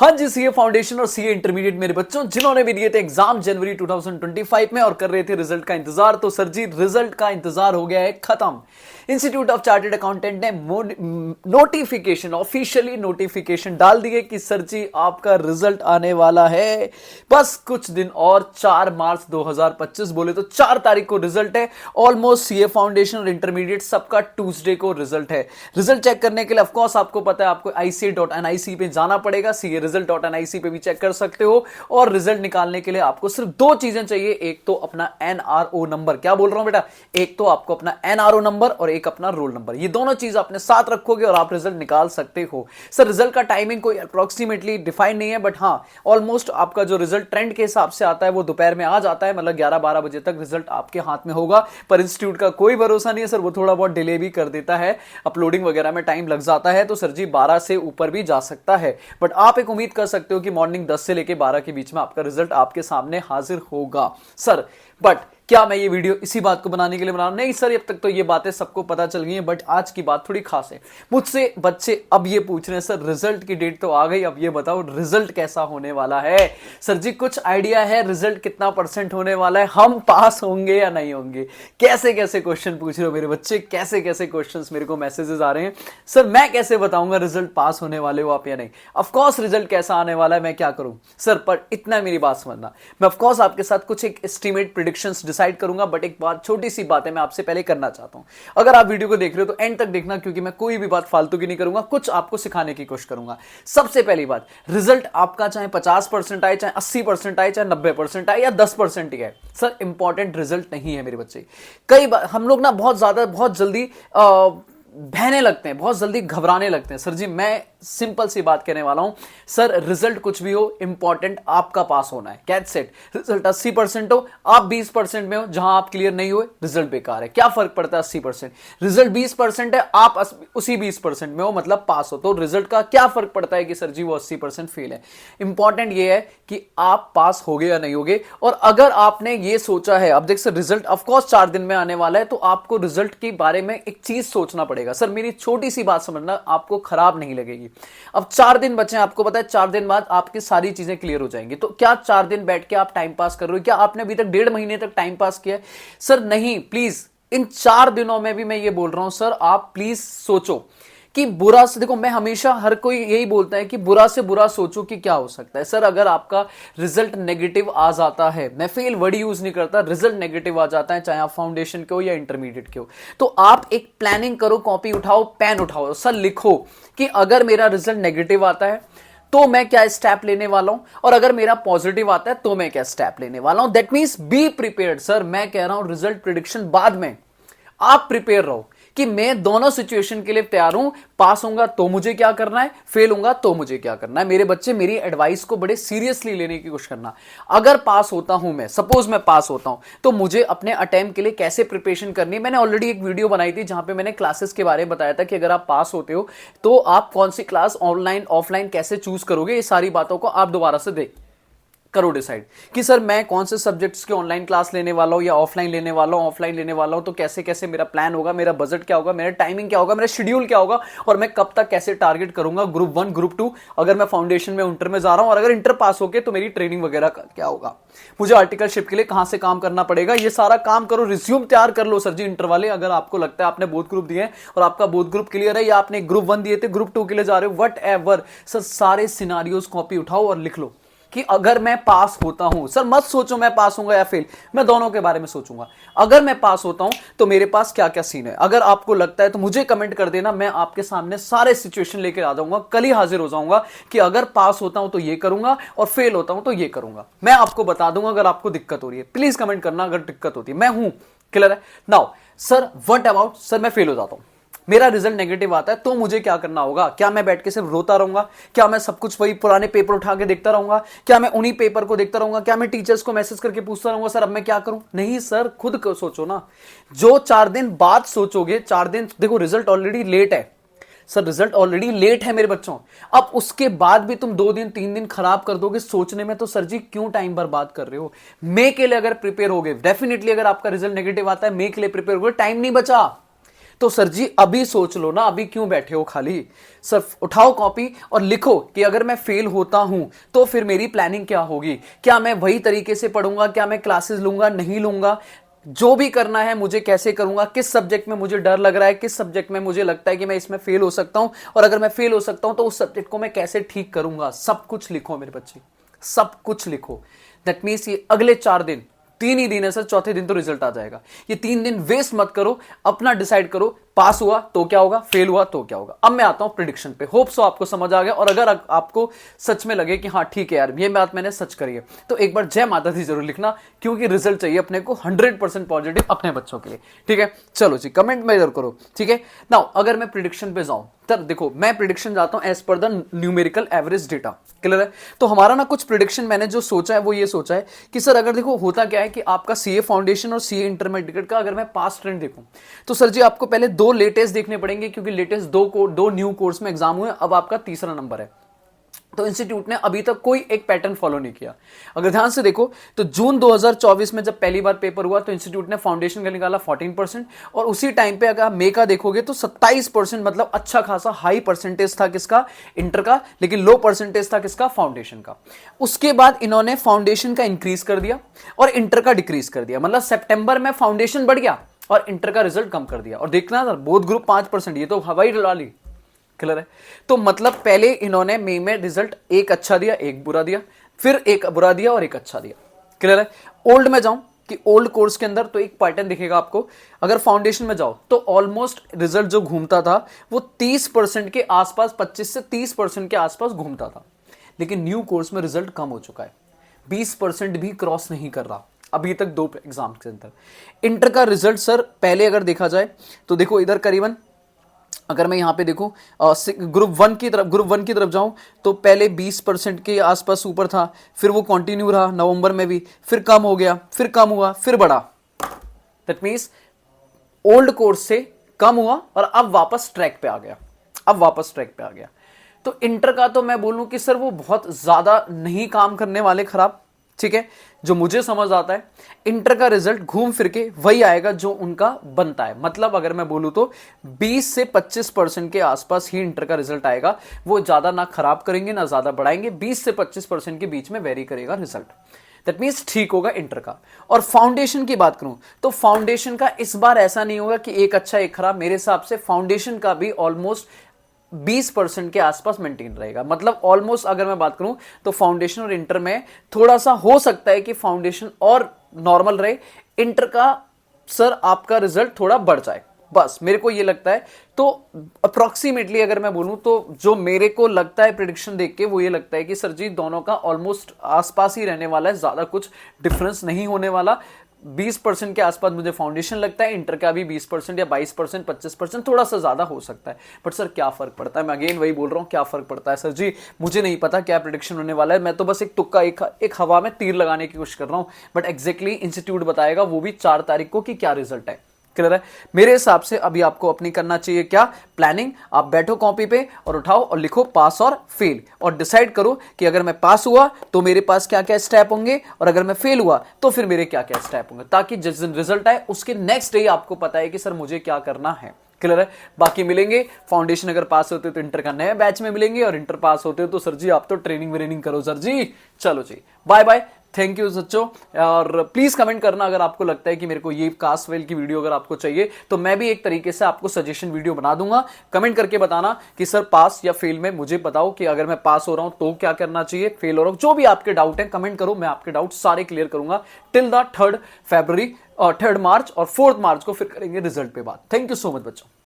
हाँ जी, CA foundation और CA intermediate मेरे बच्चों जिन्होंने भी दिए थे एग्जाम जनवरी 2025 में और कर रहे थे रिजल्ट का इंतजार, तो सर जी रिजल्ट का इंतजार हो गया है खत्म। इंस्टीट्यूट ऑफ चार्टर्ड अकाउंटेंट ने नोटिफिकेशन, ऑफिशियली नोटिफिकेशन डाल दिए कि सर जी आपका रिजल्ट आने वाला है बस कुछ दिन और, 4 मार्च 2025 बोले तो 4 तारीख को रिजल्ट है। ऑलमोस्ट सीए फाउंडेशन और इंटरमीडिएट सबका ट्यूसडे को रिजल्ट है। रिजल्ट चेक करने के लिए ऑफकोर्स आपको पता है आपको ICA.NIC पे जाना पड़ेगा, सीए result.nic पे भी चेक कर सकते हो। और रिजल्ट निकालने के लिए आपको सिर्फ 2 चीजें चाहिए, एक तो अपना NRO नंबर, क्या बोल रहा हूं बेटा, एक तो आपको अपना NRO नंबर और एक अपना रोल नंबर, ये दोनों चीज अपने साथ रखोगे और आप रिजल्ट निकाल सकते हो। सर रिजल्ट का टाइमिंग कोई अप्रोक्सीमेटली डिफाइन नहीं है, बट हाँ ऑलमोस्ट आपका जो रिजल्ट ट्रेंड के हिसाब से आता है वो दोपहर में आ जाता है, मतलब 11-12 बजे तक रिजल्ट आपके हाथ में होगा। पर इंस्टीट्यूट का कोई भरोसा नहीं है सर, वो थोड़ा बहुत डिले भी कर देता है, अपलोडिंग वगैरह में टाइम लग जाता है, तो सर जी 12 से ऊपर भी जा सकता है। बट आप एक उम्मीद कर सकते हो कि मॉर्निंग 10 से लेके 12 के बीच में आपका रिजल्ट आपके सामने हाजिर होगा। सर बट क्या मैं ये वीडियो इसी बात को बनाने के लिए बना रहा हूं? नहीं सर, अब तक तो ये बातें सबको पता चल गई हैं, बट आज की बात थोड़ी खास है। मुझसे बच्चे अब ये पूछ रहे हैं सर रिजल्ट की डेट तो आ गई, अब ये बताओ रिजल्ट कैसा होने वाला है। सर जी कुछ आइडिया है रिजल्ट कितना % होने वाला है, हम पास होंगे या नहीं होंगे? कैसे कैसे क्वेश्चन पूछ रहे हो मेरे बच्चे, कैसे कैसे क्वेश्चन मेरे को मैसेजेस आ रहे हैं। सर मैं कैसे बताऊंगा रिजल्ट पास होने वाले हो आप या नहीं? ऑफकोर्स रिजल्ट कैसा आने वाला है मैं क्या करूं सर, पर इतना मेरी बात समझना, मैं ऑफकोर्स आपके साथ कुछ एक एस्टिमेट प्रेडिक्शंस डिसाइड करूंगा, बट एक बात छोटी सी बात है मैं आपसे पहले करना चाहता हूं। अगर आप वीडियो को देख रहे हो तो एंड तक देखना, क्योंकि मैं कोई भी बात फालतू की नहीं करूंगा, कुछ आपको सिखाने की कोशिश करूंगा। सबसे पहली बात, रिजल्ट आपका चाहे 50% आए, चाहे 80% आए, चाहे 90% आए या 10% ही आए, सर इंपॉर्टेंट रिजल्ट नहीं है मेरे बच्चे। कई बार हम लोग ना बहुत जल्दी बहने लगते हैं, बहुत जल्दी घबराने लगते हैं। सर जी मैं सिंपल सी बात कहने वाला हूं, सर रिजल्ट कुछ भी हो, इंपॉर्टेंट आपका पास होना है। कैच सेट, रिजल्ट 80% हो, आप 20% में हो, जहां आप क्लियर नहीं हुए रिजल्ट बेकार है। क्या फर्क पड़ता है 80%, रिजल्ट 20% है, आप उसी 20% में हो, मतलब पास हो, तो रिजल्ट का क्या फर्क पड़ता है कि सर जी वो 80% फेल है। इंपॉर्टेंट ये है कि आप पास होगे या नहीं होगे। और अगर आपने ये सोचा है, अब देख सर रिजल्ट ऑफकोर्स 4 दिन में आने वाला है, तो आपको रिजल्ट के बारे में एक चीज सोचना पड़ेगा। सर मेरी छोटी सी बात समझना, आपको खराब नहीं लगेगी। अब 4 दिन बचे हैं, आपको पता है 4 दिन बाद आपकी सारी चीजें क्लियर हो जाएंगी, तो क्या 4 दिन बैठ के आप टाइम पास कर रहे हो? क्या आपने अभी तक 1.5 महीने तक टाइम पास किया है? सर नहीं, प्लीज इन 4 दिनों में भी मैं ये बोल रहा हूं सर, आप प्लीज सोचो कि बुरा से, देखो मैं हमेशा हर कोई यही बोलता है कि बुरा से बुरा सोचो कि क्या हो सकता है। सर अगर आपका रिजल्ट नेगेटिव आ जाता है, मैं फेल वर्ड यूज नहीं करता, रिजल्ट नेगेटिव आ जाता है, चाहे आप फाउंडेशन के हो या इंटरमीडिएट के हो, तो आप एक प्लानिंग करो, कॉपी उठाओ, पेन उठाओ, सर लिखो कि अगर मेरा रिजल्ट नेगेटिव आता है तो मैं क्या स्टेप लेने वाला हूं, और अगर मेरा पॉजिटिव आता है तो मैं क्या स्टेप लेने वाला हूं। That means be prepared. Sir मैं कह रहा हूं रिजल्ट प्रेडिक्शन बाद में, आप प्रिपेयर रहो कि मैं दोनों सिचुएशन के लिए तैयार हूं, पास होऊंगा तो मुझे क्या करना है, फेल होऊंगा तो मुझे क्या करना है। मेरे बच्चे मेरी एडवाइस को बड़े सीरियसली लेने की कोशिश करना। अगर पास होता हूं मैं, सपोज मैं पास होता हूं, तो मुझे अपने अटेम्प्ट के लिए कैसे प्रिपरेशन करनी है। मैंने ऑलरेडी एक वीडियो बनाई थी जहां पे मैंने क्लासेस के बारे में बताया था कि अगर आप पास होते हो तो आप कौन सी क्लास ऑनलाइन ऑफलाइन कैसे चूज करोगे। ये सारी बातों को आप दोबारा से देख करो डिसाइड कि सर मैं कौन से सब्जेक्ट्स की ऑनलाइन क्लास लेने वाला हूं या ऑफलाइन लेने वाला हूं। ऑफलाइन लेने वाला हूं तो कैसे कैसे मेरा प्लान होगा, मेरा बजट क्या होगा, मेरा टाइमिंग क्या होगा, मेरा शेड्यूल क्या होगा, और मैं कब तक कैसे टारगेट करूंगा, ग्रुप 1 ग्रुप 2, अगर मैं फाउंडेशन में इंटर में जा रहा हूं, और अगर इंटर पास होके तो मेरी ट्रेनिंग वगैरह क्या होगा, मुझे आर्टिकलशिप के लिए कहां से काम करना पड़ेगा। ये सारा काम करो, रिज्यूम तैयार कर लो सर जी इंटर वाले। अगर आपको लगता है आपने बोथ ग्रुप दिए और आपका बोथ ग्रुप क्लियर है, या आपने ग्रुप 1 दिए थे ग्रुप 2 के लिए जा रहे हो, वट एवर, सर सारे सिनारियोज कॉपी उठाओ और लिख लो कि अगर मैं पास होता हूं, सर मत सोचो मैं पास होऊंगा या फेल, मैं दोनों के बारे में सोचूंगा। अगर मैं पास होता हूं तो मेरे पास क्या क्या सीन है। अगर आपको लगता है तो मुझे कमेंट कर देना, मैं आपके सामने सारे सिचुएशन लेकर आ जाऊंगा, कल ही हाजिर हो जाऊंगा कि अगर पास होता हूं तो ये करूंगा और फेल होता हूं तो ये करूंगा। मैं आपको बता दूंगा अगर आपको दिक्कत हो रही है, प्लीज कमेंट करना अगर दिक्कत होती है, मैं हूं। क्लियर है now sir, what about sir मैं फेल हो जाता हूं, मेरा रिजल्ट नेगेटिव आता है तो मुझे क्या करना होगा? क्या मैं बैठ के सिर्फ रोता रहूंगा? क्या मैं सब कुछ वही पुराने पेपर उठा के देखता रहूंगा? क्या मैं उन्हीं पेपर को देखता रहूंगा? क्या मैं टीचर्स को मैसेज करके पूछता रहूंगा सर अब मैं क्या करूं? नहीं सर, खुद को सोचो ना। जो 4 दिन बाद सोचोगे, 4 दिन देखो रिजल्ट ऑलरेडी लेट है सर, रिजल्ट ऑलरेडी लेट है मेरे बच्चों। अब उसके बाद भी तुम 2 दिन 3 दिन खराब कर दोगे सोचने में, तो सर जी क्यों टाइम बर्बाद कर रहे हो? मे के लिए अगर प्रिपेयर होगे, डेफिनेटली अगर आपका रिजल्ट नेगेटिव आता है, मे के लिए प्रिपेयर होगे, टाइम नहीं बचा तो सर जी अभी सोच लो ना, अभी क्यों बैठे हो खाली? सर उठाओ कॉपी और लिखो कि अगर मैं फेल होता हूं तो फिर मेरी प्लानिंग क्या होगी, क्या मैं वही तरीके से पढ़ूंगा, क्या मैं क्लासेस लूंगा नहीं लूंगा, जो भी करना है मुझे कैसे करूंगा, किस सब्जेक्ट में मुझे डर लग रहा है, किस सब्जेक्ट में मुझे लगता है कि मैं इसमें फेल हो सकता हूं, और अगर मैं फेल हो सकता हूं तो उस सब्जेक्ट को मैं कैसे ठीक करूंगा, सब कुछ लिखो मेरे बच्चे, सब कुछ लिखो। दैट मीन्स ये अगले 4 दिन, 3 ही दिन है सर, चौथे दिन तो रिजल्ट आ जाएगा। ये 3 दिन वेस्ट मत करो, अपना डिसाइड करो, पास हुआ तो क्या होगा, फेल हुआ तो क्या होगा। अब मैं आता हूं प्रिडिक्शन पे। होप सो आपको समझ आ गया, और अगर आपको सच में लगे कि हाँ ठीक है यार ये बात मैंने सच करी है, तो एक बार जय माता दी जरूर लिखना, क्योंकि रिजल्ट चाहिए अपने को 100% पॉजिटिव अपने बच्चों के लिए। ठीक है, चलो जी कमेंट में इधर करो। ठीक है, नाउ अगर मैं प्रिडिक्शन पे जाऊं, तब देखो मैं प्रिडिक्शन जाता हूं as per the numerical average data. Clear है? तो हमारा ना कुछ प्रिडिक्शन मैंने जो सोचा है वो ये सोचा है कि सर अगर देखो होता क्या है कि आपका सीए फाउंडेशन और सीए इंटरमीडिएट का अगर मैं पास ट्रेंड देखूं, तो सर जी आपको पहले 2 लेटेस्ट देखने पड़ेंगे, क्योंकि लेटेस्ट 2 न्यू कोर्स में एग्जाम हुए, अब आपका तीसरा नंबर है। तो इंस्टीट्यूट ने अभी तक कोई एक पैटर्न फॉलो नहीं किया। अगर ध्यान से देखो तो जून 2024 में जब पहली बार पेपर हुआ तो इंस्टीट्यूट ने फाउंडेशन का निकाला 14%, और उसी टाइम पे अगर मई का देखोगे तो 27%, मतलब अच्छा खासा हाई परसेंटेज था किसका, इंटर का, लेकिन लो परसेंटेज था किसका, फाउंडेशन का। उसके बाद इन्होंने फाउंडेशन का इंक्रीज कर दिया और इंटर का डिक्रीज कर दिया, मतलब सितंबर में फाउंडेशन बढ़ गया और इंटर का रिजल्ट कम कर दिया। और देखना सर बोथ ग्रुप 5%, ये तो हवाई डला ली। क्लियर है? तो मतलब पहले इन्होंने मई में रिजल्ट एक अच्छा दिया एक बुरा दिया, फिर एक बुरा दिया और एक अच्छा दिया। क्लियर है? ओल्ड में जाऊं कि ओल्ड कोर्स के अंदर तो एक पैटर्न दिखेगा आपको। अगर फाउंडेशन में जाओ तो ऑलमोस्ट रिजल्ट जो घूमता था वो 30% के आसपास, 25 से 30% के आसपास घूमता था, लेकिन न्यू कोर्स में रिजल्ट कम हो चुका है, 20% भी क्रॉस नहीं कर रहा अभी तक 2 एग्जाम के अंदर। इंटर का रिजल्ट सर पहले अगर देखा जाए तो देखो इधर करीबन, अगर मैं यहां पे देखूं ग्रुप वन की तरफ जाऊं तो पहले 20% के आसपास ऊपर था, फिर वो कंटिन्यू रहा नवंबर में भी, फिर कम हो गया, फिर कम हुआ, फिर बढ़ा। दैट मींस ओल्ड कोर्स से कम हुआ और अब वापस ट्रैक पे आ गया। तो इंटर का तो मैं बोलूं कि सर वो बहुत ज्यादा नहीं काम करने वाले खराब। ठीक है, जो मुझे समझ आता है इंटर का रिजल्ट घूम फिर के वही आएगा जो उनका बनता है। मतलब अगर मैं बोलूं तो 20 से 25% के आसपास ही इंटर का रिजल्ट आएगा। वो ज्यादा ना खराब करेंगे ना ज्यादा बढ़ाएंगे, 20 से 25% के बीच में वेरी करेगा रिजल्ट। दैट मीन्स ठीक होगा इंटर का। और फाउंडेशन की बात करूं तो फाउंडेशन का इस बार ऐसा नहीं होगा कि एक अच्छा एक खराब। मेरे हिसाब से फाउंडेशन का भी ऑलमोस्ट 20% के आसपास मेंटेन रहेगा। मतलब ऑलमोस्ट अगर मैं बात करूं तो फाउंडेशन और इंटर में थोड़ा सा हो सकता है कि फाउंडेशन और नॉर्मल रहे, इंटर का सर आपका रिजल्ट थोड़ा बढ़ जाए, बस मेरे को ये लगता है। तो अप्रोक्सीमेटली अगर मैं बोलूं तो जो मेरे को लगता है प्रेडिक्शन देख के वो ये लगता है कि सर जी दोनों का ऑलमोस्ट आसपास ही रहने वाला है, ज्यादा कुछ डिफरेंस नहीं होने वाला। 20% के आसपास मुझे फाउंडेशन लगता है, इंटर का भी 20% या 22%, 25%, थोड़ा सा ज्यादा हो सकता है। बट सर क्या फर्क पड़ता है, मैं अगेन वही बोल रहा हूं, क्या फर्क पड़ता है सर जी, मुझे नहीं पता क्या प्रेडिक्शन होने वाला है। मैं तो बस एक तुक्का, एक हवा में तीर लगाने की कोशिश कर रहा हूं, बट एग्जैक्टली इंस्टीट्यूट बताएगा, वो भी 4 तारीख को, कि क्या रिजल्ट है। क्लियर है? मेरे हिसाब से अभी आपको अपनी करना चाहिए क्या, प्लानिंग। आप बैठो कॉपी पे और उठाओ और लिखो पास और फेल, और डिसाइड करो कि अगर मैं पास हुआ तो मेरे पास क्या क्या स्टेप होंगे, और अगर मैं फेल हुआ तो फिर मेरे क्या क्या स्टेप होंगे, ताकि जिस दिन रिजल्ट आए उसके नेक्स्ट डे आपको पता है कि सर मुझे क्या करना है। क्लियर है? बाकी मिलेंगे, फाउंडेशन अगर पास होते तो इंटर का नए बैच में मिलेंगे, और इंटर पास होते तो सर जी आप तो ट्रेनिंग करो सर जी। चलो जी, बाय बाय, थैंक यू सच्चो। और प्लीज कमेंट करना अगर आपको लगता है कि मेरे को ये कास्टवेल की वीडियो अगर आपको चाहिए, तो मैं भी एक तरीके से आपको सजेशन वीडियो बना दूंगा। कमेंट करके बताना कि सर पास या फेल में मुझे बताओ कि अगर मैं पास हो रहा हूं तो क्या करना चाहिए, फेल हो रहा हूं, जो भी आपके डाउट है कमेंट करो, मैं आपके डाउट सारे क्लियर करूंगा टिल द 3rd फरवरी और 3rd मार्च, और 4th मार्च को फिर करेंगे रिजल्ट पे बात। थैंक यू सो मच बच्चों।